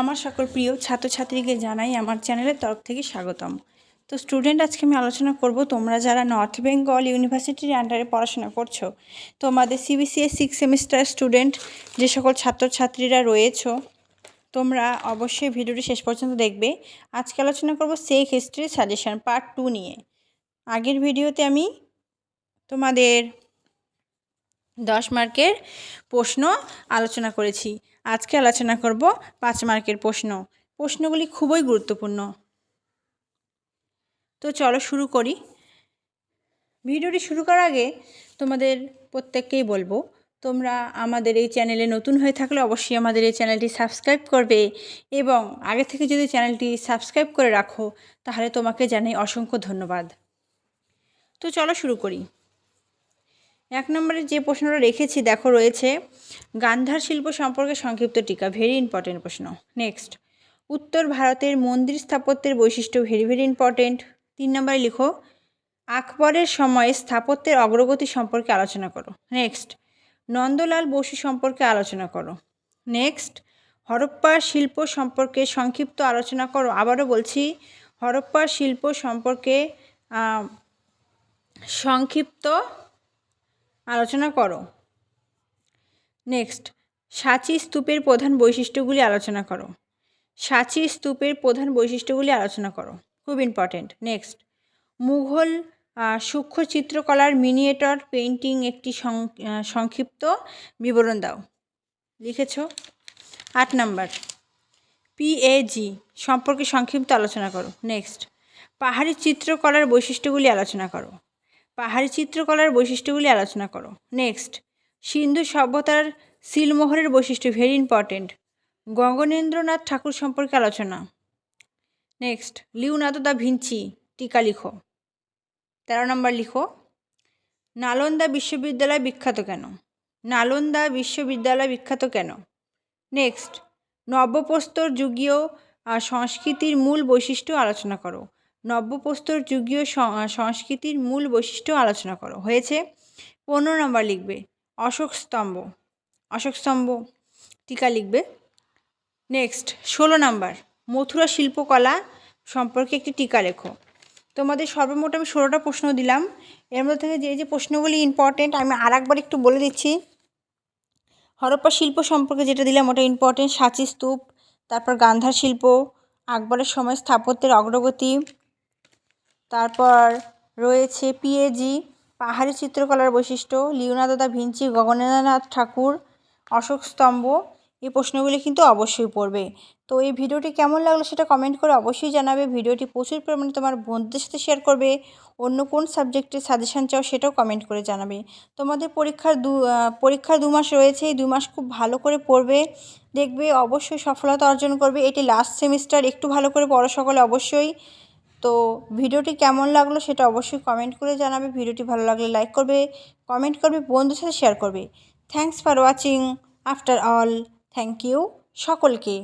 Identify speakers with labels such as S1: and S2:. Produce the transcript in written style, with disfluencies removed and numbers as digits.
S1: আমার সকল প্রিয় ছাত্রছাত্রীকে জানাই আমার চ্যানেলের তরফ থেকে স্বাগতম। তো স্টুডেন্ট, আজকে আমি আলোচনা করব তোমরা যারা নর্থ বেঙ্গল ইউনিভার্সিটির আন্ডারে পড়াশোনা করছো, তোমাদের সিবিসিএস 6 সেমিস্টার স্টুডেন্ট যে সকল ছাত্রছাত্রীরা রয়েছো, তোমরা অবশ্যই ভিডিওটি শেষ পর্যন্ত দেখবে। আজকে আলোচনা করব সেক হিস্ট্রি সাজেশন পার্ট 2 নিয়ে। আগের ভিডিওতে আমি তোমাদের 10 মার্কের প্রশ্ন আলোচনা করেছি। আজকে আলোচনা করব 5 মার্কের প্রশ্নগুলি খুবই গুরুত্বপূর্ণ। তো চলো শুরু করি। ভিডিওটি শুরু করার আগে তোমাদের প্রত্যেককেই বলবো, তোমরা আমাদের এই চ্যানেলে নতুন হয়ে থাকলে অবশ্যই আমাদের এই চ্যানেলটি সাবস্ক্রাইব করবে, এবং আগে থেকে যদি চ্যানেলটি সাবস্ক্রাইব করে রাখো তাহলে তোমাকে জানাই অসংখ্য ধন্যবাদ। তো চলো শুরু করি। 1 নম্বরে যে প্রশ্নটা রেখেছি দেখো, রয়েছে গান্ধার শিল্প সম্পর্কে সংক্ষিপ্ত টিকা। ভেরি ইম্পর্টেন্ট প্রশ্ন। নেক্সট, উত্তর ভারতের মন্দির স্থাপত্যের বৈশিষ্ট্য। Very very important. 3 নম্বরে লিখো, আকবরের সময়ে স্থাপত্যের অগ্রগতি সম্পর্কে আলোচনা করো। নেক্সট, নন্দলাল বসু সম্পর্কে আলোচনা করো। নেক্সট, হরপ্পা শিল্প সম্পর্কে সংক্ষিপ্ত আলোচনা করো। আবারও বলছি, হরপ্পা শিল্প সম্পর্কে সংক্ষিপ্ত আলোচনা করো। নেক্সট, সাঁচি স্তূপের প্রধান বৈশিষ্ট্যগুলি আলোচনা করো। সাঁচি স্তূপের প্রধান বৈশিষ্ট্যগুলি আলোচনা করো, খুব ইম্পর্টেন্ট। নেক্সট, মুঘল সূক্ষ্ম চিত্রকলার মিনিয়েচার পেইন্টিং একটি সংক্ষিপ্ত বিবরণ দাও। লিখেছ। 8 নাম্বার, পিএজি সম্পর্কে সংক্ষিপ্ত আলোচনা করো। নেক্সট, পাহাড়ি চিত্রকলার বৈশিষ্ট্যগুলি আলোচনা করো। পাহাড়ি চিত্রকলার বৈশিষ্ট্যগুলি আলোচনা করো। নেক্সট, সিন্ধু সভ্যতার সিলমোহরের বৈশিষ্ট্য। Very important. গগনেন্দ্রনাথ ঠাকুর সম্পর্কে আলোচনা। নেক্সট, লিওনার্দো দা ভিঞ্চি টিকা লিখো। 13 নম্বর লিখো, নালন্দা বিশ্ববিদ্যালয় বিখ্যাত কেন। নালন্দা বিশ্ববিদ্যালয় বিখ্যাত কেন। নেক্সট, নব্যপ্রস্তর যুগীয় সংস্কৃতির মূল বৈশিষ্ট্য আলোচনা করো। নব্যপ্রস্তর যুগীয় সংস্কৃতির মূল বৈশিষ্ট্য আলোচনা করো। হয়েছে। 15 নম্বর লিখবে, অশোক স্তম্ভ। অশোক স্তম্ভ টিকা লিখবে। নেক্সট, 16 নম্বর, মথুরা শিল্পকলা সম্পর্কে একটি টিকা লেখো। তোমাদের সর্বমোট আমি 16টা প্রশ্ন দিলাম। এর মধ্যে থেকে যে প্রশ্নগুলি ইম্পর্টেন্ট আমি আরেকবার একটু বলে দিচ্ছি। হরপ্পা শিল্প সম্পর্কে যেটা দিলাম ওটা ইম্পর্টেন্ট। সাঁচি স্তূপ, তারপর গান্ধার শিল্প, আকবরের সময় স্থাপত্যের অগ্রগতি, তারপর রয়েছে পিএজি, পাহাড়ি চিত্রকলার বৈশিষ্ট্য, লিওনার্দো দা ভিঞ্চি, গগনেন্দ্রনাথ ঠাকুর, অশোক স্তম্ভ। এই প্রশ্নগুলি কিন্তু অবশ্যই পড়বে। তো এই ভিডিওটি কেমন লাগলো সেটা কমেন্ট করে অবশ্যই জানাবে। ভিডিওটি প্রচুর পরিমাণে তোমার বন্ধুদের সাথে শেয়ার করবে। অন্য কোন সাবজেক্টের সাজেশান চাও সেটাও কমেন্ট করে জানাবে। তোমাদের পরীক্ষার 2 মাস রয়েছে। এই 2 মাস খুব ভালো করে পড়বে, দেখবে অবশ্যই সফলতা অর্জন করবে। এটি লাস্ট সেমিস্টার, একটু ভালো করে পড়ো সকলে অবশ্যই। তো ভিডিওটি কেমন লাগলো সেটা অবশ্যই কমেন্ট করে জানাবে। ভিডিওটি ভালো লাগলে লাইক করবে, কমেন্ট করবে, বন্ধুদের সাথে শেয়ার করবে। Thanks for watching. After all, thank you সকলকে।